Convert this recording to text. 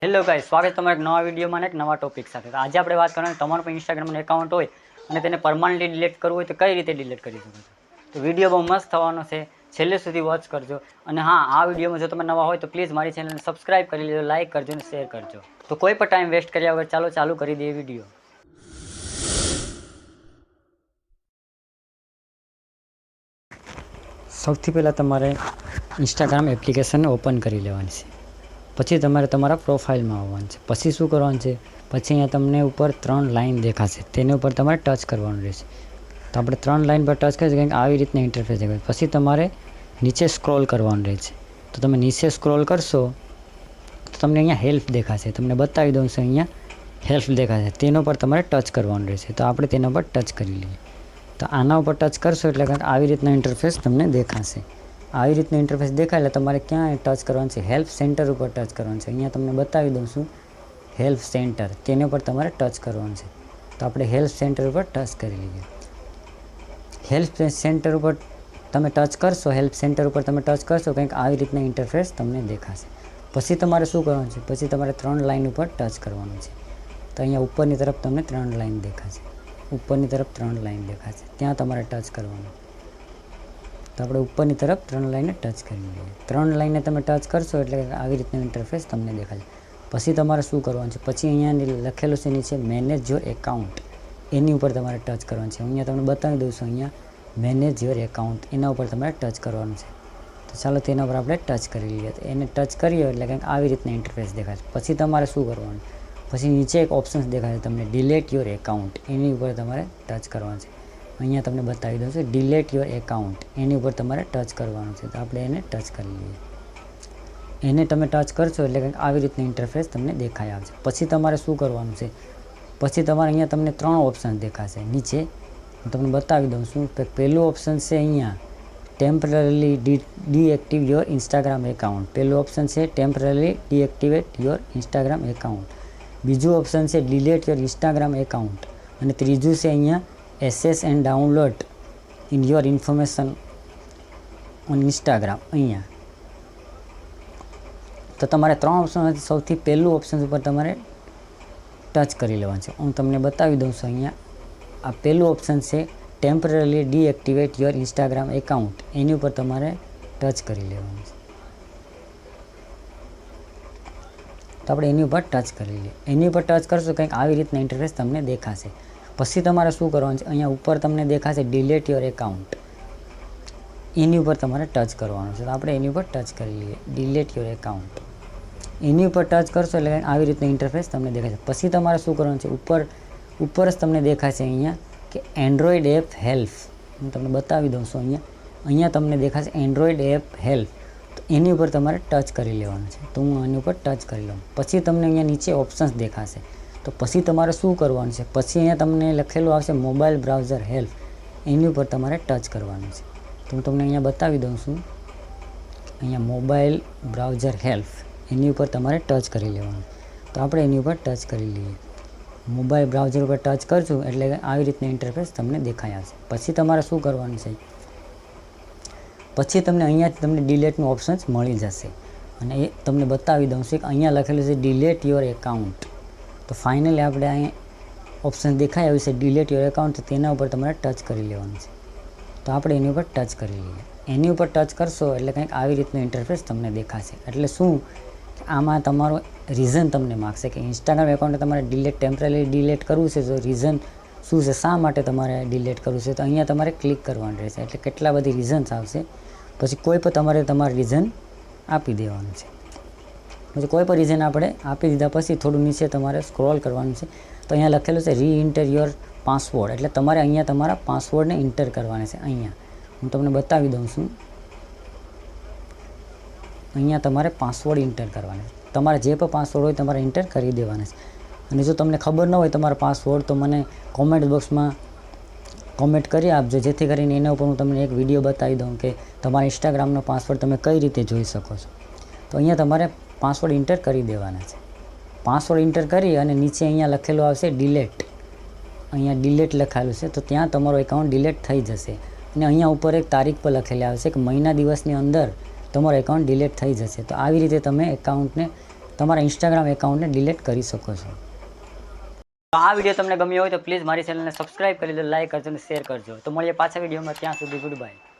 Hello guys, સ્વાગત છે તમારા એક નવા વિડીયોમાં અને એક નવા ટોપિક સાથે. તો આજે આપણે વાત કરવાની તમારું પણ ઇન્સ્ટાગ્રામનું એકાઉન્ટ હોય અને તેને પરમાનન્ટલી ડિલીટ કરવું હોય તો કઈ રીતે ડિલીટ કરી શકો છો. તો વિડીયો બહુ મસ્ત થવાનો છે, છેલ્લે સુધી વોચ કરજો. અને હા, આ વિડીયોમાં જો તમે નવા હોય તો પ્લીઝ મારી ચેનલને સબસ્ક્રાઇબ કરી લેજો, લાઇક કરજો અને શેર કરજો. તો કોઈ પણ ટાઈમ વેસ્ટ કર્યા વગર ચાલુ કરી દઈએ વિડીયો. સૌથી પહેલાં તમારે ઇન્સ્ટાગ્રામ એપ્લિકેશન ઓપન કરી લેવાની છે. પછી તમારે તમારા પ્રોફાઇલમાં આવવાનું છે. પછી શું કરવાનું છે, પછી અહીંયા તમને ઉપર 3 લાઇન દેખાશે, તેની ઉપર તમારે ટચ કરવાનું રહેશે. તો આપણે 3 લાઇન પર ટચ કરીશું, કંઈક આવી રીતના ઇન્ટરફેસ દેખાશે. પછી તમારે નીચે સ્ક્રોલ કરવાનું રહેશે. તો તમે નીચે સ્ક્રોલ કરશો તો તમને અહીંયા હેલ્પ દેખાશે. તમને બતાવી દઉં છું, અહીંયા હેલ્પ દેખાશે, તેના ઉપર તમારે ટચ કરવાનું રહેશે. તો આપણે તેના ઉપર ટચ કરી લઈએ. તો આના ઉપર ટચ કરશો એટલે કંઈક આવી રીતના ઇન્ટરફેસ તમને દેખાશે. આવી રીતનું ઇન્ટરફેસ દેખાય એટલે તમારે ક્યાં ટચ કરવાનું છે, હેલ્પ સેન્ટર ઉપર ટચ કરવાનું છે. અહીંયા તમને બતાવી દઉં છું હેલ્પ સેન્ટર, તેની ઉપર તમારે ટચ કરવાનું છે. તો આપણે હેલ્પ સેન્ટર ઉપર ટચ કરી લઈએ. હેલ્પ સેન્ટર ઉપર તમે ટચ કરશો, હેલ્પ સેન્ટર ઉપર તમે ટચ કરશો, કંઈક આવી રીતના ઇન્ટરફેસ તમને દેખાશે. પછી તમારે શું કરવાનું છે, પછી તમારે 3 લાઇન ઉપર ટચ કરવાનું છે. તો અહીંયા ઉપરની તરફ તમને 3 લાઇન દેખાશે, ઉપરની તરફ 3 લાઇન દેખાશે, ત્યાં તમારે ટચ કરવાનું. તો આપણે ઉપરની તરફ 3 લાઇનને ટચ કરી લઈએ. 3 લાઇનને તમે ટચ કરશો એટલે આવી રીતનું ઇન્ટરફેસ તમને દેખાશે. પછી તમારે શું કરવાનું છે, પછી અહીંયા લખેલું છે નીચે મેનેજ યોર એકાઉન્ટ, એની ઉપર તમારે ટચ કરવાનું છે. અહીંયા તમને બતાવી દઉં છું, અહીંયા મેનેજ યોર એકાઉન્ટ, એના ઉપર તમારે ટચ કરવાનું છે. તો ચાલો તેના ઉપર આપણે ટચ કરી લઈએ. તો એને ટચ કરીએ એટલે કંઈક આવી રીતના ઇન્ટરફેસ દેખાશે. પછી તમારે શું કરવાનું, પછી નીચે એક ઓપ્શન્સ દેખાશે તમને ડિલીટ યોર એકાઉન્ટ, એની ઉપર તમારે ટચ કરવાનું છે. અહીંયા તમને બતાવી દઉં છું ડિલીટ યોર એકાઉન્ટ, એની ઉપર તમારે ટચ કરવાનું છે. તો આપણે એને ટચ કરી લઈએ. એને તમે ટચ કરશો એટલે કંઈક આવી રીતનું ઇન્ટરફેસ તમને દેખાઈ આવશે. પછી તમારે શું કરવાનું છે, પછી તમારે અહીંયા તમને 3 ઓપ્શન દેખાશે નીચે. હું તમને બતાવી દઉં છું કે પહેલું ઓપ્શન છે અહીંયા temporary deactivate your Instagram account. પહેલું ઓપ્શન છે temporary deactivate your Instagram account. બીજું ઓપ્શન છે ડિલીટ યોર ઇન્સ્ટાગ્રામ એકાઉન્ટ. અને ત્રીજું છે અહીંયા ashes and download in your information on Instagram. અહીંયા તો તમારે 3 ઓપ્શનમાંથી સૌથી પહેલું ઓપ્શન ઉપર તમારે ટચ કરી લેવાનું છે. હું તમને બતાવી દઉં છું, અહીંયા આ પહેલું ઓપ્શન છે temporary deactivate your Instagram account, એની ઉપર તમારે ટચ કરી લેવાનું છે. તો આપણે એની ઉપર ટચ કરી લઈએ. એની ઉપર ટચ કરશો કંઈક આવી રીતના ઇન્ટરફેસ તમને દેખાશે. પછી તમારે શું કરવાનું છે, અહીંયા ઉપર તમને દેખાશે ડિલીટ યોર એકાઉન્ટ, એની ઉપર તમારે ટચ કરવાનું છે. તો આપણે એની ઉપર ટચ કરી લઈએ, ડિલીટ યોર એકાઉન્ટ. એની ઉપર ટચ કરશો એટલે આવી રીતના ઇન્ટરફેસ તમને દેખાશે. પછી તમારે શું કરવાનું છે, ઉપર જ તમને દેખાશે અહીંયા કે એન્ડ્રોઈડ એપ હેલ્પ. હું તમને બતાવી દઉં છું, અહીંયા તમને દેખાશે એન્ડ્રોઈડ એપ હેલ્પ. તો એની ઉપર તમારે ટચ કરી લેવાનું છે. તો હું આની ઉપર ટચ કરી લઉં. પછી તમને અહીંયા નીચે ઓપ્શન્સ દેખાશે. તો પછી તમારે શું કરવાનું છે, પછી અહીંયા તમને લખેલું આવશે મોબાઈલ બ્રાઉઝર હેલ્પ, એની ઉપર તમારે ટચ કરવાનું છે. તો હું તમને અહીંયા બતાવી દઉં છું, અહીંયા મોબાઈલ બ્રાઉઝર હેલ્પ, એની ઉપર તમારે ટચ કરી લેવાનું. તો આપણે એની ઉપર ટચ કરી લઈએ. મોબાઈલ બ્રાઉઝર ઉપર ટચ કરશું એટલે આવી રીતની ઇન્ટરફેસ તમને દેખાઈ આવશે. પછી તમારે શું કરવાનું છે, પછી તમને અહીંયાથી તમને ડિલીટનું ઓપ્શન્સ મળી જશે. અને એ તમને બતાવી દઉં છું કે અહીંયા લખેલું છે ડિલીટ યોર એકાઉન્ટ. તો ફાઇનલી આપણે અહીંયા ઓપ્શન દેખાઈ આવ્યું છે ડિલીટ યોર એકાઉન્ટ, તો તેના ઉપર તમારે ટચ કરી લેવાનું છે. તો આપણે એની ઉપર ટચ કરી લઈએ. એની ઉપર ટચ કરશો એટલે કંઈક આવી રીતનું ઇન્ટરફેસ તમને દેખાશે. એટલે શું, આમાં તમારું રીઝન તમને માગશે કે ઇન્સ્ટાગ્રામ એકાઉન્ટ તમારે ટેમ્પરરી ડિલીટ કરવું છે. તો રીઝન શું છે, શા માટે તમારે ડિલીટ કરવું છે, તો અહીંયા તમારે ક્લિક કરવાનું રહેશે. એટલે કેટલા બધી રીઝન્સ આવશે. પછી કોઈ પણ તમારે રીઝન આપી દેવાનું છે. પછી કોઈ પણ રીઝન આપણે આપી દીધા પછી થોડું નીચે તમારે સ્ક્રોલ કરવાનું છે. તો અહીંયા લખેલું છે રીઇન્ટર યોર પાસવર્ડ, એટલે તમારે અહીંયા તમારા પાસવર્ડને ઇન્ટર કરવાના છે. અહીંયા હું તમને બતાવી દઉં છું, અહીંયા તમારે પાસવર્ડ ઇન્ટર કરવાના છે. તમારે જે પણ પાસવર્ડ હોય તમારે ઇન્ટર કરી દેવાના છે. અને જો તમને ખબર ન હોય તમારો પાસવર્ડ તો મને કોમેન્ટ બોક્સમાં કોમેન્ટ કરી આપજો, જેથી કરીને એના ઉપર હું તમને એક વિડીયો બતાવી દઉં કે તમારા ઇન્સ્ટાગ્રામનો પાસવર્ડ તમે કઈ રીતે જોઈ શકો છો. તો અહીંયા તમારે પાસવર્ડ ઇન્ટર કરી દેવાના છે. પાસવર્ડ ઇન્ટર કરી અને નીચે અહીંયા લખેલું આવશે ડિલીટ, અહીંયા ડિલીટ લખાયેલું છે. તો ત્યાં તમારો એકાઉન્ટ ડિલીટ થઈ જશે. અને અહીંયા ઉપર એક તારીખ પર લખેલી આવશે કે મહિના દિવસની અંદર તમારો એકાઉન્ટ ડિલીટ થઈ જશે. તો આવી રીતે તમે એકાઉન્ટને તમારા ઇન્સ્ટાગ્રામ એકાઉન્ટને ડિલીટ કરી શકો છો. આ વિડીયો તમને ગમ્યો હોય તો પ્લીઝ મારી ચેનલને સબસ્ક્રાઇબ કરી દો, લાઈક કરજો અને શેર કરજો. તો મળીએ પાછા વિડીયોમાં. ત્યાં સુધી ગુડ બાય.